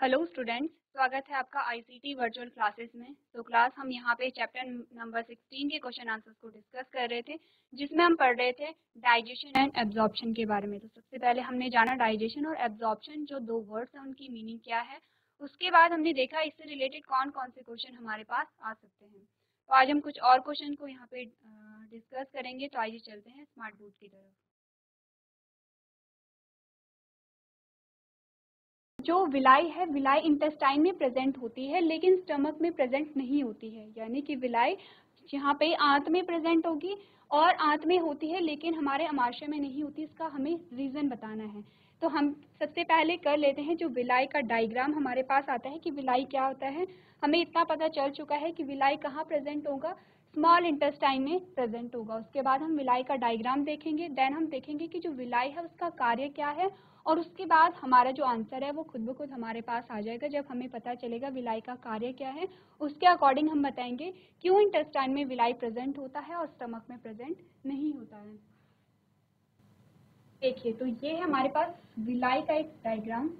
Hello students, स्वागत है आपका आईसीटी वर्चुअल क्लासेस में। तो क्लास हम यहाँ पे चैप्टर नंबर 16 के क्वेश्चन आंसर्स को डिस्कस कर रहे थे, जिसमें हम पढ़ रहे थे डाइजेशन एंड एब्जॉर्प्शन के बारे में। तो सबसे पहले हमने जाना डाइजेशन और एब्जॉर्प्शन, जो दो वर्ड्स हैं उनकी मीनिंग क्या है। उसके बाद हमने देखा इससे रिलेटेड कौन कौन से क्वेश्चन हमारे पास आ सकते हैं। तो आज हम कुछ और क्वेश्चन को यहाँ पे डिस्कस करेंगे। तो आइए चलते हैं स्मार्ट बोर्ड की तरफ। जो विलाई है, विलाई इंटेस्टाइन में प्रेजेंट होती है लेकिन स्टमक में प्रेजेंट नहीं होती है। यानी कि विलाई यहाँ पे आंत में प्रेजेंट होगी और आंत में होती है लेकिन हमारे अमाशय में नहीं होती। इसका हमें रीजन बताना है। तो हम सबसे पहले कर लेते हैं, जो विलाई का डायग्राम हमारे पास आता है कि विलाई क्या होता है। हमें इतना पता चल चुका है कि विलाई कहाँ प्रेजेंट होगा, स्मॉल इंटेस्टाइन में प्रेजेंट होगा। उसके बाद हम विलाई का डायग्राम देखेंगे, देन हम देखेंगे कि जो विलाई है उसका कार्य क्या है, और उसके बाद हमारा जो आंसर है वो खुद ब खुद हमारे पास आ जाएगा जब हमें पता चलेगा विलाई का कार्य क्या है। उसके अकॉर्डिंग हम बताएंगे क्यों इंटेस्टाइन में विलाई प्रेजेंट होता है और स्टमक में प्रेजेंट नहीं होता है। देखिए, तो ये है हमारे पास विलाई का एक डायग्राम।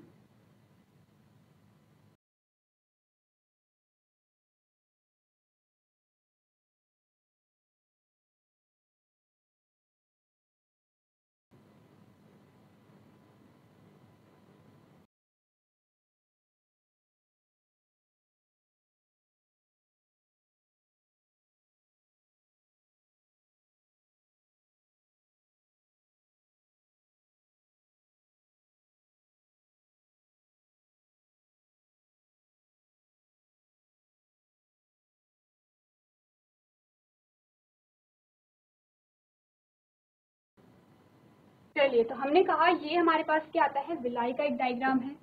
चलिए, तो हमने कहा ये हमारे पास क्या आता है, विलाई का एक डायग्राम है।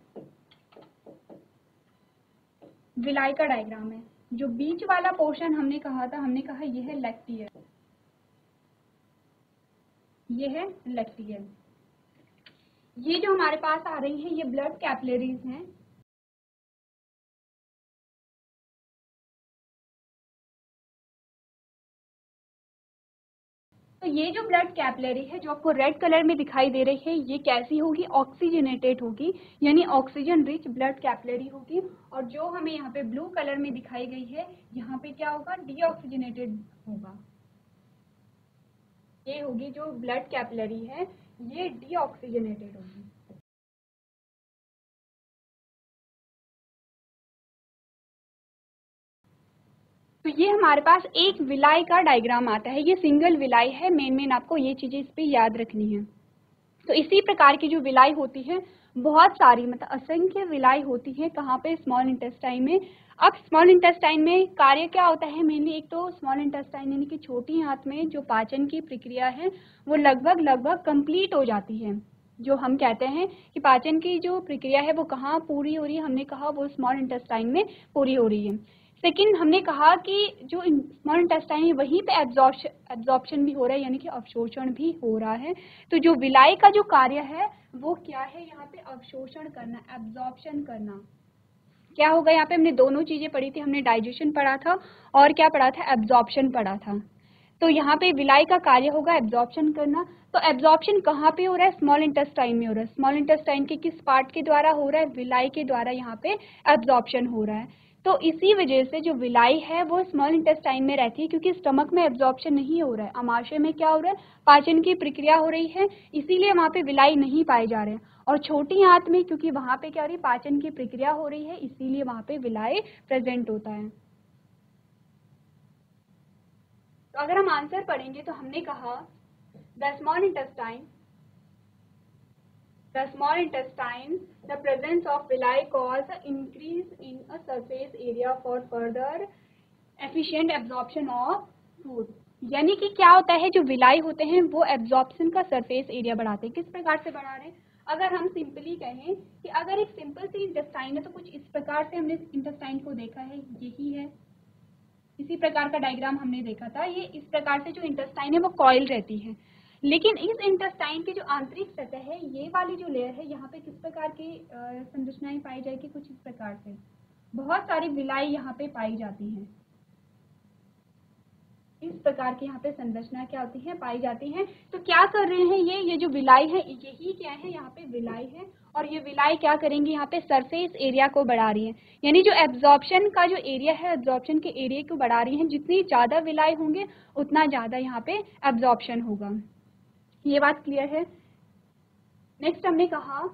विलाई का डायग्राम है। जो बीच वाला पोर्शन हमने कहा था, हमने कहा ये है लैक्टियल, ये है लैक्टियल। ये जो हमारे पास आ रही है ये ब्लड कैपिलरीज हैं। तो ये जो ब्लड कैपिलरी है जो आपको रेड कलर में दिखाई दे रही है, ये कैसी होगी, ऑक्सीजनेटेड होगी, यानी ऑक्सीजन रिच ब्लड कैपिलरी होगी। और जो हमें यहाँ पे ब्लू कलर में दिखाई गई है, यहाँ पे क्या होगा, डीऑक्सीजनेटेड होगा। ये होगी जो ब्लड कैपिलरी है, ये डीऑक्सीजनेटेड होगी। तो ये हमारे पास एक विलाई का डायग्राम आता है। ये सिंगल विलाई है। मेन आपको ये चीजें इस पे याद रखनी है। तो इसी प्रकार की जो विलाई होती है, बहुत सारी, मतलब असंख्य विलाई होती है। कहाँ पे, स्मॉल इंटेस्टाइन में। अब स्मॉल इंटेस्टाइन में कार्य क्या होता है, मेनली एक तो स्मॉल इंटेस्टाइन यानी कि छोटी आंत में जो पाचन की प्रक्रिया है वो लगभग कंप्लीट हो जाती है। जो हम कहते हैं कि पाचन की जो प्रक्रिया है वो कहाँ पूरी हो रही है, हमने कहा वो स्मॉल इंटेस्टाइन में पूरी हो रही है। सेकंड, हमने कहा कि जो स्मॉल इंटेस्टाइन है वहीं पे एब्जॉर्प्शन भी हो रहा है, यानी कि अवशोषण भी हो रहा है। तो जो विलाई का जो कार्य है वो क्या है, यहाँ पे अवशोषण करना, एब्जॉर्प्शन करना। क्या होगा, यहाँ पे हमने दोनों चीजें पढ़ी थी, हमने डाइजेशन पढ़ा था और क्या पढ़ा था, एब्जॉर्प्शन पढ़ा था। तो यहाँ पे विलाई का कार्य होगा एब्जॉर्प्शन करना। तो एब्जॉर्प्शन कहाँ पे हो रहा है, स्मॉल इंटेस्टाइन में हो रहा है। स्मॉल इंटेस्टाइन के किस पार्ट के द्वारा हो रहा है, विलाई के द्वारा यहाँ पे एब्जॉर्प्शन हो रहा है। तो इसी वजह से जो विलाई है वो स्मॉल इंटेस्टाइन में रहती है, क्योंकि स्टमक में एब्जॉर्प्शन नहीं हो रहा है, अमाशय में क्या हो रहा है, पाचन की प्रक्रिया हो रही है, इसीलिए वहाँ पे विलाई नहीं पाए जा रहे हैं। और छोटी आंत में, क्योंकि वहाँ पे क्या हो रही है, पाचन की प्रक्रिया हो रही है, इसीलिए वहाँ पे विलाई प्रेजेंट होता है। तो अगर हम आंसर पढ़ेंगे तो हमने कहा the small intestine, the presence of villi cause increase in a surface area for further efficient absorption of food। यानी कि क्या होता है, जो विलाई होते हैं वो एब्जॉर्प्शन का सरफेस एरिया बढ़ाते हैं। किस प्रकार से बढ़ा रहे हैं, अगर हम सिंपली कहें कि अगर एक सिंपल सी इंटेस्टाइन है तो कुछ इस प्रकार से हमने इंटेस्टाइन को देखा है, यही है, इसी प्रकार का डायग्राम हमने देखा था। ये इस प्रकार से जो इंटेस्टाइन है वो कॉइल रहती है, लेकिन इस इंटेस्टाइन की जो आंतरिक सतह है, ये वाली जो लेयर है, यहाँ पे किस प्रकार की संरचनाएं पाई जाएगी, कुछ इस प्रकार से बहुत सारी विलाई यहाँ पे पाई जाती हैं। इस प्रकार की यहाँ पे संरचना क्या होती है, पाई जाती है। तो क्या कर रहे हैं ये जो विलाई है, यही क्या है, यहाँ पे विलाई है। और ये विलाई क्या करेंगी, यहाँ पे सरफेस एरिया को बढ़ा रही है, यानी जो एब्जॉर्प्शन का जो एरिया है, एब्जॉर्प्शन के एरिया को बढ़ा रही है। जितनी ज्यादा विलाई होंगे उतना ज्यादा यहाँ पे एब्जॉर्प्शन होगा। ये बात क्लियर है। नेक्स्ट हमने कहा,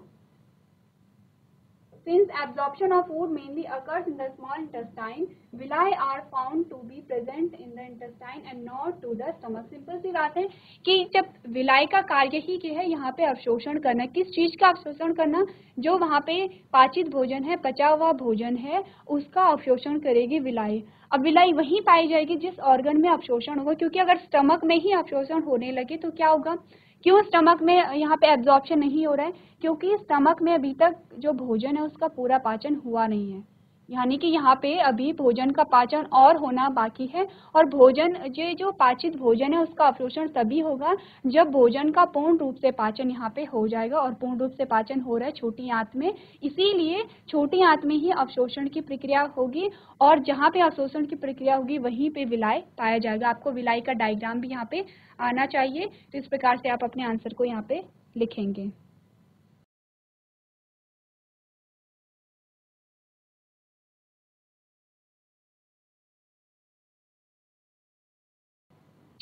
since absorption of food mainly occurs in the small intestine, villi are found to be present in the intestine and not to the stomach. Simple सी बात है कि जब विलाई का कार्य ही क्या है, यहाँ पे अवशोषण करना। किस चीज का अवशोषण करना, जो वहाँ पे पाचित भोजन है, पचा हुआ भोजन है, उसका अवशोषण करेगी विलाई। अब विलाई वहीं पाई जाएगी जिस ऑर्गन में अवशोषण होगा, क्योंकि अगर स्टमक में ही अवशोषण होने लगे तो क्या होगा, क्यों स्टमक में यहाँ पे एब्जॉर्प्शन नहीं हो रहा है, क्योंकि स्टमक में अभी तक जो भोजन है उसका पूरा पाचन हुआ नहीं है, यानी कि यहाँ पे अभी भोजन का पाचन और होना बाकी है। और भोजन जो पाचित भोजन है उसका अवशोषण तभी होगा जब भोजन का पूर्ण रूप से पाचन यहाँ पे हो जाएगा। और पूर्ण रूप से पाचन हो रहा है छोटी आंत में, इसीलिए छोटी आंत में ही अवशोषण की प्रक्रिया होगी, और जहाँ पे अवशोषण की प्रक्रिया होगी वहीं पे विलाई पाया जाएगा। आपको विलाई का डायग्राम भी यहाँ पे आना चाहिए, तो इस प्रकार से आप अपने आंसर को यहाँ पे लिखेंगे।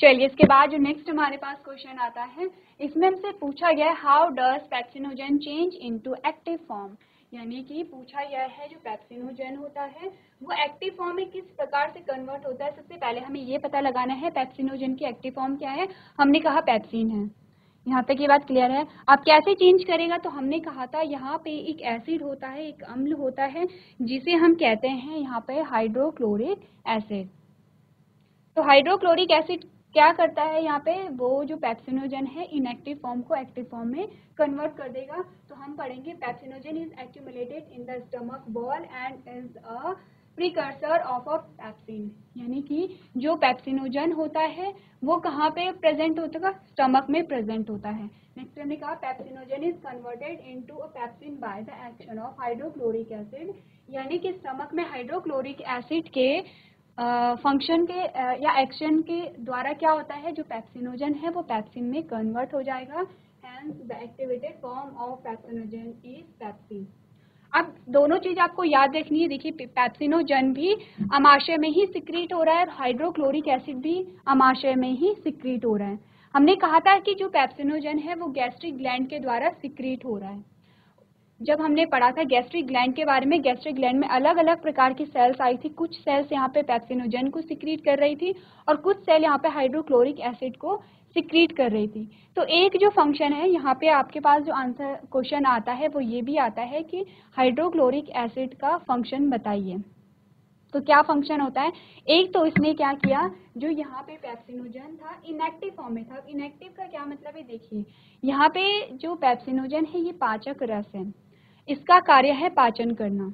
चलिए, इसके बाद जो नेक्स्ट हमारे पास क्वेश्चन आता है, इसमें हमसे पूछा गया है how does pepsinogen change into active form, यानी कि पूछा गया है जो पेप्सिनोजन होता है वो एक्टिव फॉर्म में किस प्रकार से कन्वर्ट होता है। सबसे पहले हमें ये पता लगाना है पेप्सिनोजन की एक्टिव फॉर्म क्या है। हमने कहा पेप्सिन है, यहाँ तक ये बात क्लियर है। अब कैसे चेंज करेगा, तो हमने कहा था यहाँ पे एक एसिड होता है, एक अम्ल होता है, जिसे हम कहते हैं यहाँ पे हाइड्रोक्लोरिक एसिड। तो हाइड्रोक्लोरिक एसिड क्या करता है, यहाँ पे वो जो पेप्सिनोजन है इनएक्टिव फॉर्म को एक्टिव फॉर्म में कन्वर्ट कर देगा। तो हम पढ़ेंगे pepsinogen is accumulated in the stomach wall and is a precursor of a pepsin, यानी कि जो पेप्सिनोजन होता है वो कहाँ पे प्रेजेंट होता है, स्टमक में प्रेजेंट होता है। नेक्स्ट हमने कहा pepsinogen is converted into a pepsin by the action of hydrochloric acid, यानी कि स्टमक में हाइड्रोक्लोरिक एसिड के फंक्शन के या एक्शन के द्वारा क्या होता है, जो पेप्सिनोजन है वो पेप्सिन में कन्वर्ट हो जाएगा। Hence the activated form of pepsinogen is pepsin. अब दोनों चीज आपको याद रखनी है। देखिए, पेप्सिनोजन भी अमाशय में ही सिक्रीट हो रहा है और हाइड्रोक्लोरिक एसिड भी अमाशय में ही सिक्रीट हो रहा है। हमने कहा था कि जो पेप्सिनोजन है वो गैस्ट्रिक ग्लैंड के द्वारा सिक्रीट हो रहा है। जब हमने पढ़ा था गैस्ट्रिक ग्लैंड के बारे में, गैस्ट्रिक ग्लैंड में अलग अलग प्रकार की सेल्स आई थी। कुछ सेल्स यहाँ पे पेप्सिनोजन को सिक्रीट कर रही थी और कुछ सेल यहाँ पे हाइड्रोक्लोरिक एसिड को सिक्रीट कर रही थी। तो एक जो फंक्शन है यहाँ पे आपके पास जो आंसर क्वेश्चन आता है वो ये भी आता है कि हाइड्रोक्लोरिक एसिड का फंक्शन बताइए। तो क्या फंक्शन होता है, एक तो इसने क्या किया, जो यहाँ पे पेप्सिनोजन था इनएक्टिव फॉर्म में था। इनएक्टिव का क्या मतलब है, देखिए यहाँ पे जो पेप्सिनोजन है ये पाचक रस है, इसका कार्य है पाचन करना।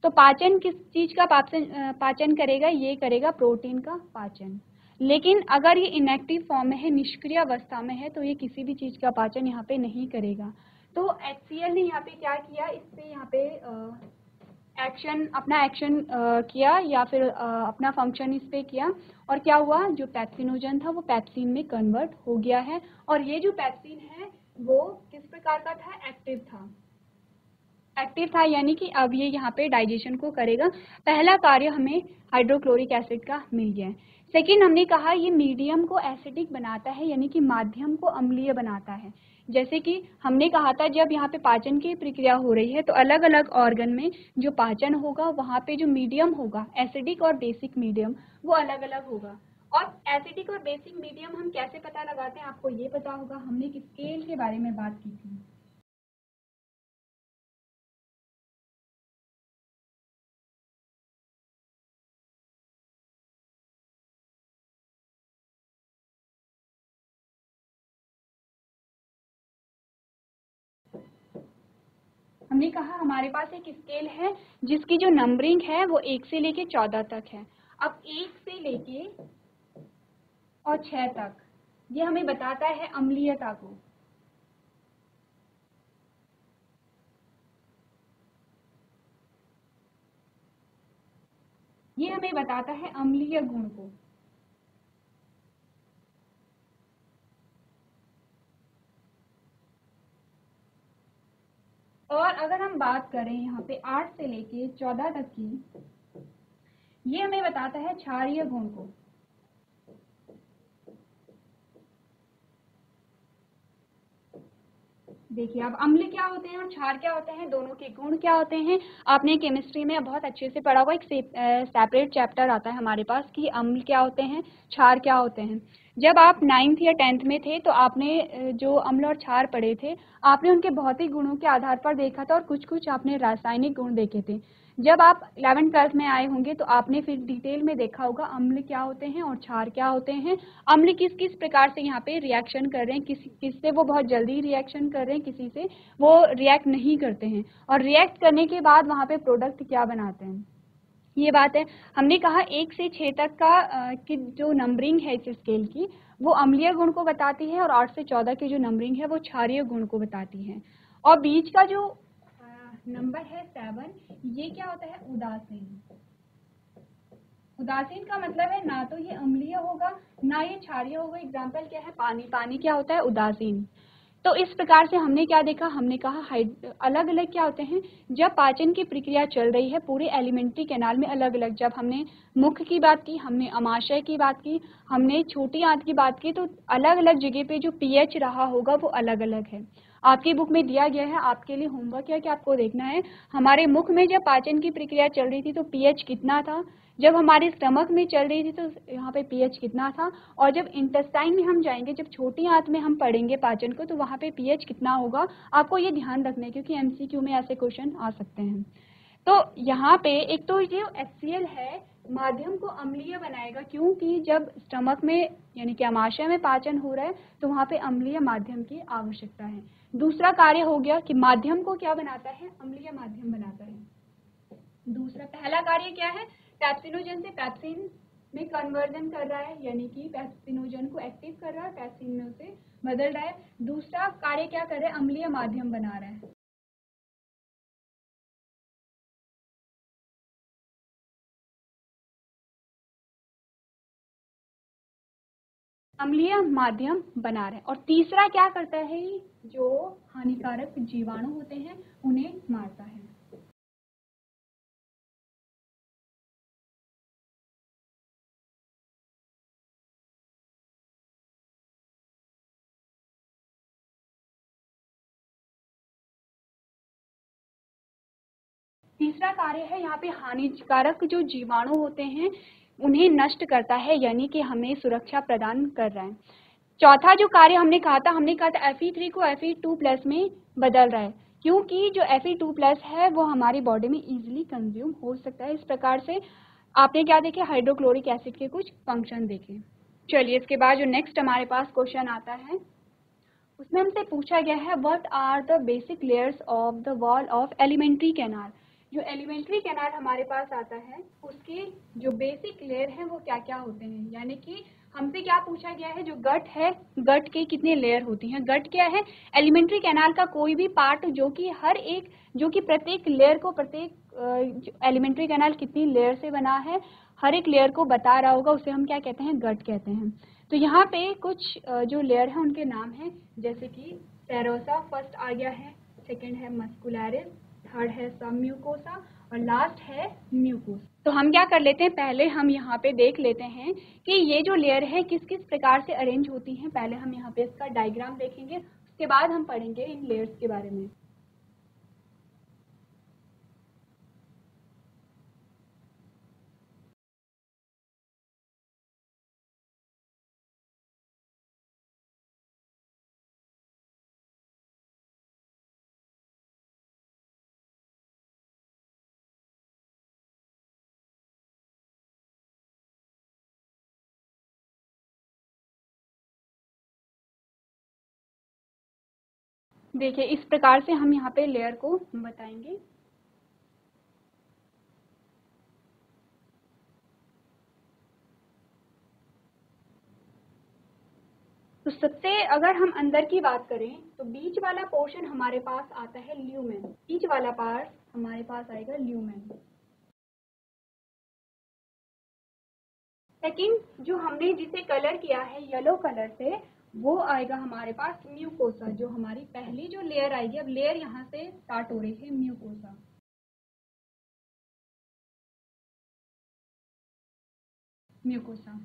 तो पाचन किस चीज का पाचन करेगा, ये करेगा प्रोटीन का पाचन। लेकिन अगर ये इनएक्टिव फॉर्म में है, निष्क्रिय अवस्था में है, तो ये किसी भी चीज का पाचन यहाँ पे नहीं करेगा। तो HCl ने यहाँ पे क्या किया, इस पे यहाँ पे अपना एक्शन किया या फिर अपना फंक्शन इस पे किया, और क्या हुआ, जो पेप्सिनोजन था वो पेप्सिन में कन्वर्ट हो गया है। और ये जो पेप्सिन है वो किस प्रकार का था, एक्टिव था। एक्टिव था यानी कि अब ये यहाँ पे डाइजेशन को करेगा। पहला कार्य हमें हाइड्रोक्लोरिक एसिड का मिल गया है। सेकेंड, हमने कहा ये मीडियम को एसिडिक बनाता है, यानी कि माध्यम को अम्लीय बनाता है। जैसे कि हमने कहा था जब यहाँ पे पाचन की प्रक्रिया हो रही है तो अलग अलग ऑर्गन में जो पाचन होगा वहाँ पे जो मीडियम होगा, एसिडिक और बेसिक मीडियम, वो अलग अलग होगा। और एसिडिक और बेसिक मीडियम हम कैसे पता लगाते हैं, आपको ये पता होगा, हमने एक स्केल के बारे में बात की थी। हमने कहा हमारे पास एक स्केल है जिसकी जो नंबरिंग है वो 1 से लेके 14 तक है। अब 1 से लेके और 6 तक ये हमें बताता है अम्लीयता को। ये हमें बताता है अम्लीय गुण को। और अगर हम बात करें यहाँ पे 8 से लेके 14 तक की, ये हमें बताता है क्षारीय गुण को। देखिए अब अम्ल क्या होते हैं और क्षार क्या होते हैं, दोनों के गुण क्या होते हैं, आपने केमिस्ट्री में बहुत अच्छे से पढ़ा हुआ। एक सेपरेट चैप्टर आता है हमारे पास कि अम्ल क्या होते हैं, क्षार क्या होते हैं। जब आप 9th या 10th में थे तो आपने जो अम्ल और क्षार पढ़े थे, आपने उनके भौतिक गुणों के आधार पर देखा था और कुछ कुछ आपने रासायनिक गुण देखे थे। जब आप 11th 12th में आए होंगे तो आपने फिर डिटेल में देखा होगा अम्ल क्या होते हैं और क्षार क्या होते हैं, अम्ल किस किस प्रकार से यहाँ पे रिएक्शन कर रहे हैं, किससे वो बहुत जल्दी रिएक्शन कर रहे हैं, किसी से वो रिएक्ट नहीं करते हैं, और रिएक्ट करने के बाद वहाँ पे प्रोडक्ट क्या बनाते हैं। ये बात है। हमने कहा 1 से 6 तक का की जो नंबरिंग है इस स्केल की, वो अम्लीय गुण को बताती है, और 8 से 14 की जो नंबरिंग है वो क्षारीय गुण को बताती है। और बीच का जो नंबर है 7, ये क्या होता है, उदासीन। उदासीन का मतलब है ना तो ये अम्लीय होगा ना ये क्षारीय होगा। एग्जाम्पल क्या है, पानी। पानी क्या होता है, उदासीन। तो इस प्रकार से हमने क्या देखा, हमने कहा अलग अलग क्या होते हैं, जब पाचन की प्रक्रिया चल रही है पूरे एलिमेंट्री कैनाल में अलग अलग, जब हमने मुख की बात की, हमने अमाशय की बात की, हमने छोटी आंत की बात की, तो अलग अलग जगह पे जो पीएच रहा होगा वो अलग अलग है। आपकी बुक में दिया गया है, आपके लिए होमवर्क है कि आपको देखना है हमारे मुख में जब पाचन की प्रक्रिया चल रही थी तो पीएच कितना था, जब हमारे स्टमक में चल रही थी तो यहाँ पे पीएच कितना था, और जब इंटेस्टाइन में हम जाएंगे, जब छोटी आंत में हम पढ़ेंगे पाचन को, तो वहाँ पे पीएच कितना होगा। आपको ये ध्यान रखना है क्योंकि एमसीक्यू में ऐसे क्वेश्चन आ सकते हैं। तो यहाँ पे एक तो जो HCl है माध्यम को अम्लीय बनाएगा, क्योंकि जब स्टमक में यानी कि अमाशय में पाचन हो रहा है तो वहाँ पे अम्लीय माध्यम की आवश्यकता है। दूसरा कार्य हो गया कि माध्यम को क्या बनाता है, अम्लीय माध्यम बनाता है। दूसरा, पहला कार्य क्या है, पेप्सिनोजन से पेप्सिन में कन्वर्जन कर रहा है, यानी कि पेप्सिनोजन को एक्टिव कर रहा है, पेप्सिन से बदल रहा है। दूसरा कार्य क्या कर रहा है, अम्लीय माध्यम बना रहा है। अम्लीय माध्यम बना रहे हैं। और तीसरा क्या करता है, जो हानिकारक जीवाणु होते हैं उन्हें मारता है। तीसरा कार्य है यहाँ पे हानिकारक जो जीवाणु होते हैं उन्हें नष्ट करता है, यानी कि हमें सुरक्षा प्रदान कर रहा है। चौथा जो कार्य हमने कहा था Fe3 को Fe2+ में बदल रहा है, क्योंकि जो Fe2+ है वो हमारी बॉडी में इजीली कंज्यूम हो सकता है। इस प्रकार से आपने क्या देखे, हाइड्रोक्लोरिक एसिड के कुछ फंक्शन देखे। चलिए इसके बाद जो नेक्स्ट हमारे पास क्वेश्चन आता है, उसमें हमसे पूछा गया है what are the basic layers of the wall of elementary canal. जो एलिमेंट्री कैनाल हमारे पास आता है उसके जो बेसिक लेयर हैं वो क्या क्या होते हैं, यानी कि हमसे क्या पूछा गया है, जो गट है, गट के कितने लेयर होती हैं। गट क्या है, एलिमेंट्री कैनाल का कोई भी पार्ट जो कि प्रत्येक लेयर को, प्रत्येक एलिमेंट्री कैनाल कितनी लेयर से बना है हर एक लेयर को बता रहा होगा, उसे हम क्या कहते हैं, गट कहते हैं। तो यहाँ पे कुछ जो लेयर है उनके नाम है, जैसे कि सेरोसा फर्स्ट आ गया है, सेकंड है मस्कुलरिस, थर्ड है सबम्यूकोसा और लास्ट है म्यूकोस। तो हम क्या कर लेते हैं, पहले हम यहाँ पे देख लेते हैं कि ये जो लेयर है किस किस प्रकार से अरेंज होती हैं। पहले हम यहाँ पे इसका डायग्राम देखेंगे, उसके बाद हम पढ़ेंगे इन लेयर्स के बारे में। देखिए इस प्रकार से हम यहाँ पे लेयर को बताएंगे। तो सबसे अगर हम अंदर की बात करें तो बीच वाला पोर्शन हमारे पास आता है ल्यूमेन। बीच वाला पार्ट हमारे पास आएगा ल्यूमेन। सेकंड जो हमने जिसे कलर किया है येलो कलर से, वो आएगा हमारे पास म्यूकोसा, जो हमारी पहली जो लेयर आएगी। अब लेयर यहाँ से स्टार्ट हो रही है म्यूकोसा। म्यूकोसा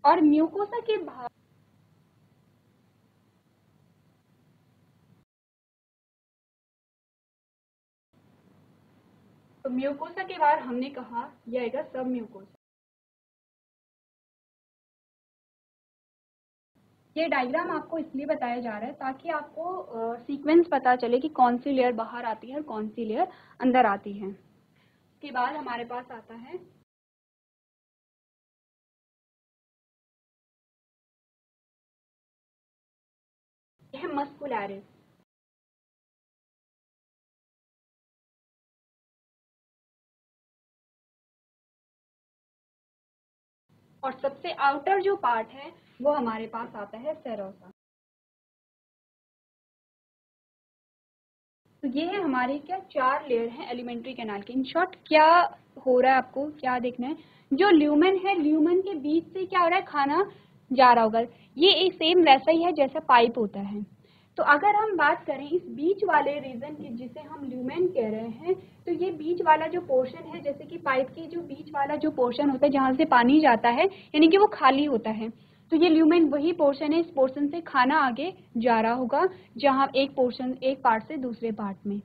और म्यूकोसा के बाहर तो म्यूकोसा के बाहर हमने कहा यह आएगा सब म्यूकोसा। ये डायग्राम आपको इसलिए बताया जा रहा है ताकि आपको सीक्वेंस पता चले कि कौन सी लेयर बाहर आती है और कौन सी लेयर अंदर आती है। उसके बाद हमारे पास आता है यह मस्कुलैरिस। और सबसे आउटर जो पार्ट है वो हमारे पास आता है सेरोसा। तो ये है हमारे क्या 4 लेयर हैं एलिमेंट्री कैनाल के। इन शॉर्ट क्या हो रहा है, आपको क्या देखना है, जो ल्यूमेन है, ल्यूमेन के बीच से क्या हो रहा है, खाना जा रहा होगा। ये एक सेम वैसा ही है जैसा पाइप होता है। तो अगर हम बात करें इस बीच वाले रीजन की जिसे हम ल्यूमेन कह रहे हैं, तो ये बीच वाला जो पोर्शन है, जैसे कि पाइप के जो बीच वाला जो पोर्शन होता है जहाँ से पानी जाता है, यानी कि वो खाली होता है, तो ये ल्यूमेन वही पोर्शन है। इस पोर्शन से खाना आगे जा रहा होगा, जहाँ एक पोर्शन एक पार्ट से दूसरे पार्ट में।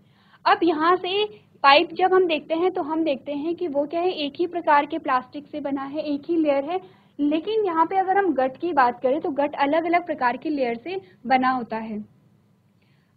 अब यहाँ से पाइप जब हम देखते हैं तो हम देखते हैं कि वो क्या है, एक ही प्रकार के प्लास्टिक से बना है, एक ही लेयर है। लेकिन यहाँ पे अगर हम गट की बात करें तो गट अलग अलग प्रकार की लेयर से बना होता है।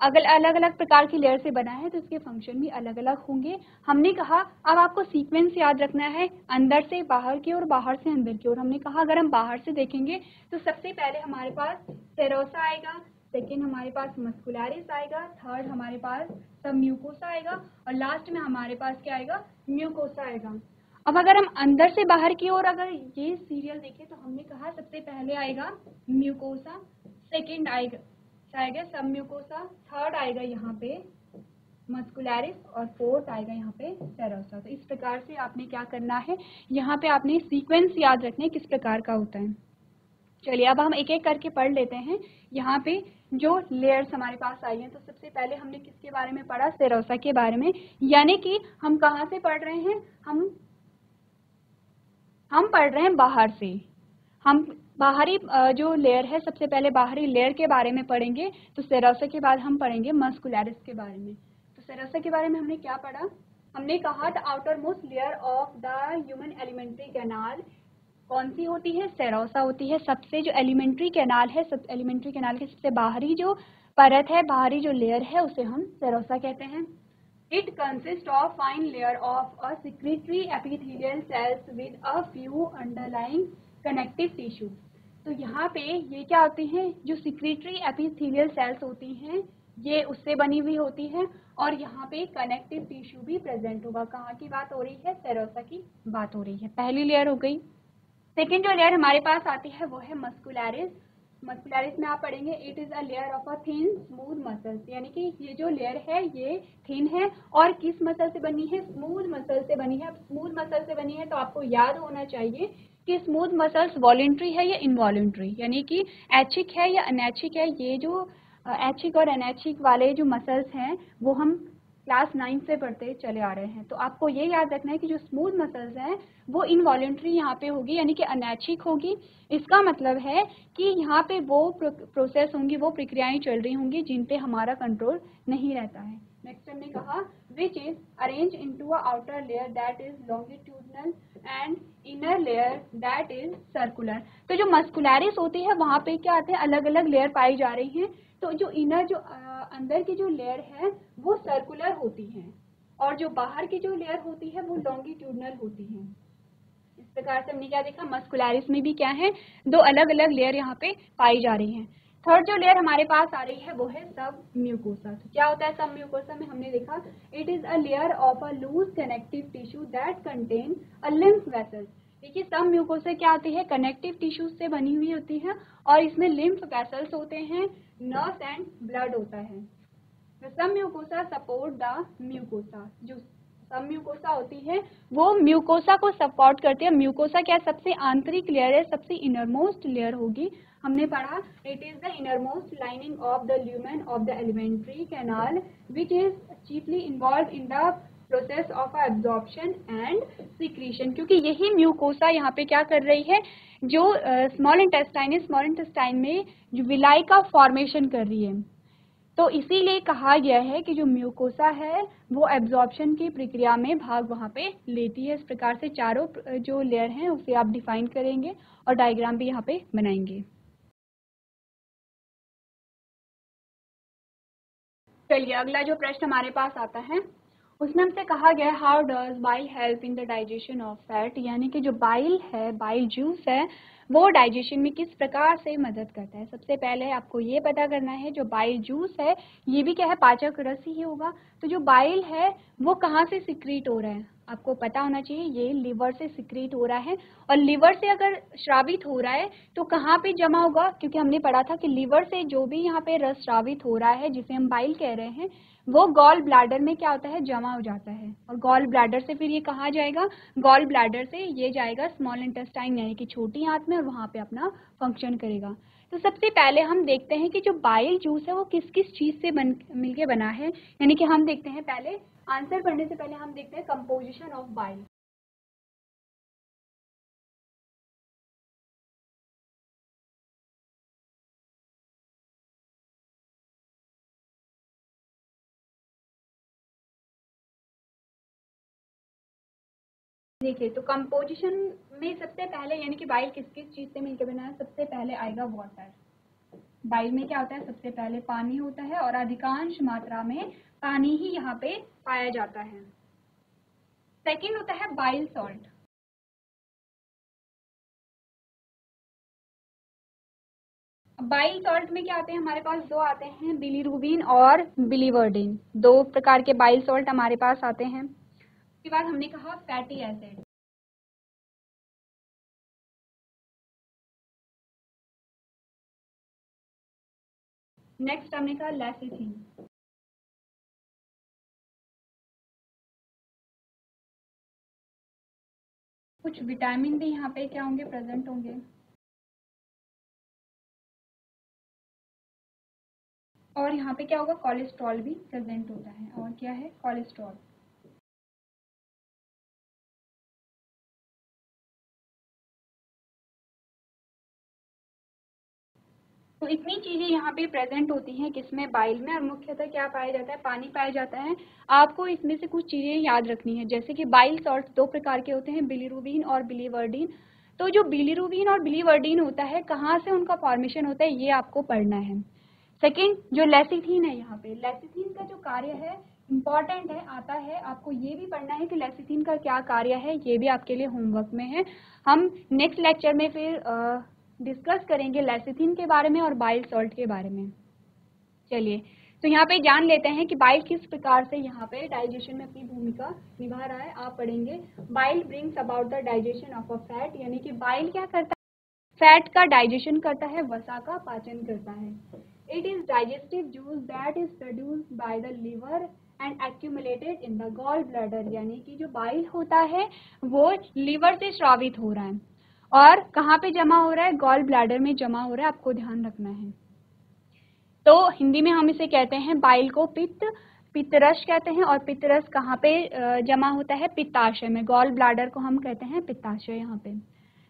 अगर अलग अलग प्रकार की लेयर से बना है तो इसके फंक्शन भी अलग अलग होंगे। हमने कहा अब आपको सीक्वेंस याद रखना है, अंदर से बाहर की ओर, बाहर से अंदर की ओर। हमने कहा अगर हम बाहर से देखेंगे तो सबसे पहले हमारे पास सेरोसा आएगा, सेकेंड हमारे पास मस्कुलैरिस आएगा, थर्ड हमारे पास सब म्यूकोसा आएगा और लास्ट में हमारे पास क्या आएगा, म्यूकोसा आएगा। अब अगर हम अंदर से बाहर की ओर अगर ये सीरियल देखें तो हमने कहा सबसे पहले आएगा म्यूकोसा, सेकेंड आएगा सब म्यूकोसा, थर्ड आएगा यहाँ पे मस्कुलैरिस और फोर्थ आएगा यहाँ पे सेरोसा। तो इस प्रकार से आपने क्या करना है, यहाँ पे आपने सीक्वेंस याद रखना है किस प्रकार का होता है। चलिए अब हम एक एक करके पढ़ लेते हैं। यहाँ पे जो लेयर्स हमारे पास आई हैं, तो सबसे पहले हमने किसके बारे में पढ़ा, सेरोसा के बारे में। यानी कि हम कहाँ से पढ़ रहे हैं, हम पढ़ रहे हैं बाहर से। हम बाहरी जो लेयर है, सबसे पहले बाहरी लेयर के बारे में पढ़ेंगे। तो सेरोसा के बाद हम पढ़ेंगे मस्कुलैरिस के बारे में। तो सेरोसा के बारे में हमने क्या पढ़ा, हमने कहा the outer most layer of the human alimentary canal कौन सी होती है, सेरोसा होती है। सबसे जो एलिमेंट्री कैनाल है, सब एलिमेंट्री कैनाल के सबसे बाहरी जो परत है, बाहरी जो लेयर है, उसे हम सेरोसा कहते हैं। It consists of fine layer of a secretory epithelial cells with a few underlying connective tissue। तो यहाँ पे ये क्या होती हैं, जो secretory epithelial cells होती हैं ये उससे बनी हुई होती है और यहाँ पे कनेक्टिव टिश्यू भी प्रेजेंट होगा। कहाँ की बात हो रही है, सेरोसा की बात हो रही है। पहली लेयर हो गई। सेकेंड जो लेयर हमारे पास आती है वो है मस्कुलैरिस। मस्कुलैरिस में आप पढ़ेंगे it is a layer of a thin smooth muscles, यानी कि ये जो लेयर है ये थिन है और किस मसल से बनी है, स्मूथ मसल से बनी है। अब स्मूथ मसल से बनी है तो आपको याद होना चाहिए कि स्मूथ मसल्स वॉलेंट्री है या इनवॉलेंट्री, यानी कि ऐच्छिक है या अनैच्छिक है। ये जो ऐच्छिक और अनैच्छिक वाले जो मसल्स हैं वो हम क्लास 9 से पढ़ते चले आ रहे हैं। तो आपको ये याद रखना है कि जो स्मूथ मसल्स हैं वो इनवॉलेंट्री यहाँ पे होगी, यानी कि अनैच्छिक होगी। इसका मतलब है कि यहाँ पे वो प्रोसेस होंगी, वो प्रक्रियाएं चल रही होंगी जिन पे हमारा कंट्रोल नहीं रहता है। नेक्स्ट हमने कहा which is arrange into a outer layer that is longitudinal and inner layer that is circular. तो जो मस्कुलैरिस होती है वहाँ पे क्या आते हैं, अलग अलग लेयर पाई जा रही हैं। तो जो इनर जो अंदर की जो लेयर है वो सर्कुलर होती है और जो बाहर की जो लेयर होती है वो लॉन्गिट्यूडनल होती है। इस प्रकार से हमने क्या देखा, मस्कुलैरिस में भी क्या है, दो अलग अलग लेयर यहाँ पे पाई जा रही हैं। थर्ड जो लेयर हमारे पास आ रही है वो है सब म्यूकोसा। तो क्या होता है सब म्यूकोसा में, हमने देखा it is a layer of a loose connective tissue that contain a lymph vessels. देखिए सब म्यूकोसा क्या होती है, कनेक्टिव टिश्यूज से बनी हुई होती है और इसमें लिम्फ वेसल्स होते हैं, नर्व्स एंड ब्लड होता है। The some mucosa support the mucosa, जो सब म्यूकोसा होती है वो म्यूकोसा को सपोर्ट करती है। म्यूकोसा क्या सबसे आंतरिक लेयर है, सबसे इनरमोस्ट लेयर होगी। हमने पढ़ा it is the innermost lining of the lumen of the alimentary canal which is chiefly involve in the process of absorption and secretion. क्योंकि यही म्यूकोसा यहाँ पे क्या कर रही है, जो स्मॉल इंटेस्टाइन है, स्मॉल इंटेस्टाइन में जो विलाई का फॉर्मेशन कर रही है। तो इसीलिए कहा गया है कि जो म्यूकोसा है वो एब्जॉर्प्शन की प्रक्रिया में भाग वहाँ पे लेती है। इस प्रकार से चारों जो लेयर हैं उसे आप डिफाइन करेंगे और डायग्राम भी यहाँ पे बनाएंगे। चलिए अगला जो प्रश्न हमारे पास आता है उसमें हमसे कहा गया है how does bile help in the digestion of fat, यानी कि जो बाइल है, बाइल जूस है, वो डाइजेशन में किस प्रकार से मदद करता है। सबसे पहले आपको ये पता करना है जो बाइल जूस है ये भी क्या है, पाचक रस ही होगा। तो जो बाइल है वो कहाँ से सिक्रीट हो रहा है, आपको पता होना चाहिए, ये लिवर से सिक्रीट हो रहा है। और लिवर से अगर श्रावित हो रहा है तो कहाँ पे जमा होगा, क्योंकि हमने पढ़ा था कि लिवर से जो भी यहाँ पे रस श्रावित हो रहा है जिसे हम बाइल कह रहे हैं वो गॉल ब्लैडर में क्या होता है, जमा हो जाता है। और गॉल ब्लैडर से फिर ये कहाँ जाएगा, गॉल ब्लैडर से ये जाएगा स्मॉल इंटेस्टाइन यानी कि छोटी आंत में और वहाँ पे अपना फंक्शन करेगा। तो सबसे पहले हम देखते हैं कि जो बाइल जूस है वो किस किस चीज़ से मिलके बना है, यानी कि हम देखते हैं पहले आंसर करने से पहले हम देखते हैं कंपोजिशन ऑफ बाइल। देखिए तो कंपोजिशन में सबसे पहले यानी कि बाइल किस किस चीज़ से मिलकर बना है, सबसे पहले आएगा वाटर। बाइल में क्या होता है, सबसे पहले पानी होता है और अधिकांश मात्रा में पानी ही यहाँ पे पाया जाता है। सेकंड होता है बाइल सॉल्ट। बाइल सॉल्ट में क्या आते हैं, हमारे पास दो आते हैं, बिलीरुबिन और बिलीवर्डिन। दो प्रकार के बाइल सॉल्ट हमारे पास आते हैं। उसके बाद हमने कहा फैटी एसिड। नेक्स्ट हमने कहा लेसिथिन। कुछ विटामिन भी यहाँ पे क्या होंगे, प्रेजेंट होंगे। और यहाँ पे क्या होगा, कोलेस्ट्रॉल भी प्रेजेंट होता है। और क्या है, कोलेस्ट्रॉल। तो इतनी चीजें यहाँ पे प्रेजेंट होती हैं किसमें, बाइल में। और मुख्यतः क्या पाया जाता है, पानी पाया जाता है। आपको इसमें से कुछ चीजें याद रखनी है, जैसे कि बाइल सॉल्ट दो प्रकार के होते हैं, बिलीरुबिन और बिलीवर्डिन। तो जो बिलीरुबिन और बिलीवर्डिन होता है कहाँ से उनका फॉर्मेशन होता है ये आपको पढ़ना है। सेकेंड जो लेसिथिन है, यहाँ पे लेसिथिन का जो कार्य है इम्पॉर्टेंट है, आता है। आपको ये भी पढ़ना है कि लेसिथिन का क्या कार्य है, ये भी आपके लिए होमवर्क में है। हम नेक्स्ट लेक्चर में फिर डिस्कस करेंगे लेसिथिन के बारे में और बाइल सॉल्ट के बारे में। चलिए तो यहाँ पे जान लेते हैं कि बाइल किस प्रकार से यहाँ पे डाइजेशन में अपनी भूमिका निभा रहा है। आप पढ़ेंगे bile brings about the digestion of a fat, यानी कि बाइल क्या करता है, फैट का डाइजेशन करता है, वसा का पाचन करता है। It is digestive juice that is produced by the liver and accumulated in the gall bladder, यानी कि जो बाइल होता है वो लिवर से स्रावित हो रहा है और कहाँ पे जमा हो रहा है, गॉल ब्लैडर में जमा हो रहा है। आपको ध्यान रखना है। तो हिंदी में हम इसे कहते हैं बाइल को पित्तरस कहते हैं। और पित्तरस कहाँ पे जमा होता है, पित्ताशय में। गॉल ब्लैडर को हम कहते हैं पित्ताशय यहाँ पे।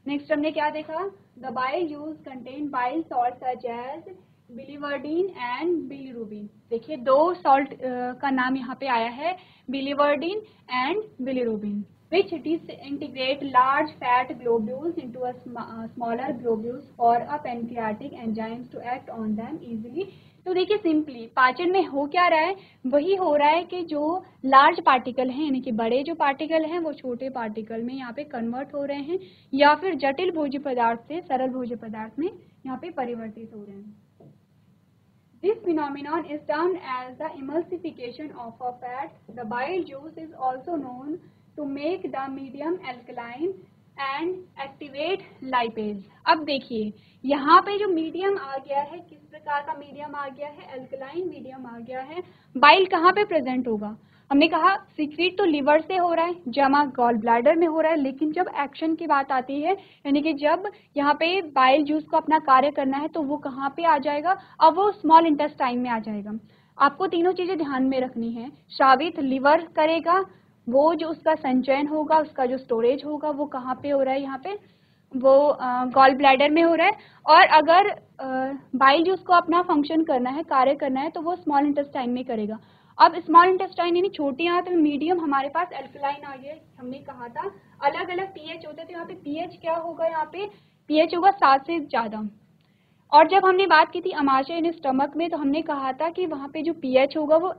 नेक्स्ट हमने क्या देखा, the bile juice contain bile salt such as biliverdin and bilirubin. देखिए दो सॉल्ट का नाम यहाँ पे आया है, biliverdin and bilirubin, which disintegrate large fat globules into a smaller globules for a pancreatic enzymes to act on them easily। तो देखिए सिंपली पाचन में हो क्या रहा है, वही हो रहा है कि जो लार्ज पार्टिकल हैं यानी कि बड़े जो पार्टिकल हैं वो छोटे पार्टिकल में यहाँ पे कन्वर्ट हो रहे हैं या फिर जटिल भोज्य पदार्थ से सरल भोज्य पदार्थ में यहाँ पे परिवर्तित हो रहे हैं। This phenomenon is termed as the emulsification of a fat. The bile juice is also known to make the medium alkaline and activate lipase। अब देखिए यहाँ पे जो मीडियम आ गया है, किस प्रकार का मीडियम आ गया है, एल्कलाइन मीडियम आ गया है। बाइल कहाँ पे प्रेजेंट होगा, हमने कहा सीक्रेट तो लिवर से हो रहा है, जमा गॉल ब्लैडर में हो रहा है, लेकिन जब एक्शन की बात आती है, यानी कि जब यहाँ पे बाइल जूस को अपना कार्य करना है, तो वो कहाँ पे आ जाएगा? अब वो स्मॉल इंटेस्टाइन में आ जाएगा। आपको तीनों चीजें ध्यान में रखनी है। स्रावित लिवर करेगा, वो जो उसका संचयन होगा, उसका जो स्टोरेज होगा, वो कहाँ पे हो रहा है? यहाँ पे वो गॉल ब्लैडर में हो रहा है। और अगर बाइल जूस को अपना फंक्शन करना है, कार्य करना है, तो वो स्मॉल इंटेस्टाइन में करेगा। अब स्मॉल इंटेस्टाइन यानी छोटी आंत में मीडियम, हमारे पास एल्कलाइन आ गया। हमने कहा था अलग अलग पीएच होते थे, यहाँ पे पीएच क्या होगा? यहाँ पे पीएच होगा 7 से ज़्यादा। और जब हमने बात की थी अमाशय यानी स्टमक में, तो हमने कहा था कि वहाँ पे जो पीएच होगा वो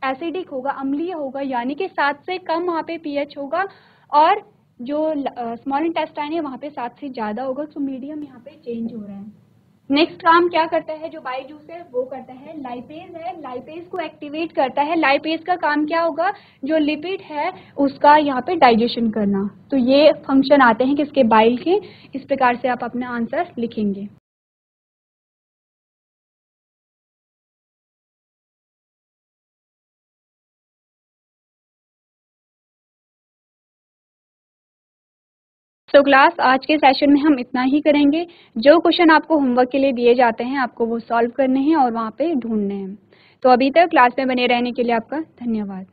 एसिडिक होगा, अम्लीय होगा, यानी कि 7 से कम वहाँ पे पीएच होगा। और जो स्मॉल इंटेस्टाइन है वहाँ पे 7 से ज़्यादा होगा। तो मीडियम यहाँ पे चेंज हो रहा है। नेक्स्ट काम क्या करता है जो बाइल जूस है? वो करता है लाइपेज है, लाइपेज को एक्टिवेट करता है। लाइपेज का काम क्या होगा? जो लिपिड है उसका यहाँ पे डाइजेशन करना। तो ये फंक्शन आते हैं किसके? बाइल के। इस प्रकार से आप अपना आंसर लिखेंगे। तो क्लास आज के सेशन में हम इतना ही करेंगे। जो क्वेश्चन आपको होमवर्क के लिए दिए जाते हैं आपको वो सॉल्व करने हैं और वहाँ पे ढूंढने हैं। तो अभी तक क्लास में बने रहने के लिए आपका धन्यवाद।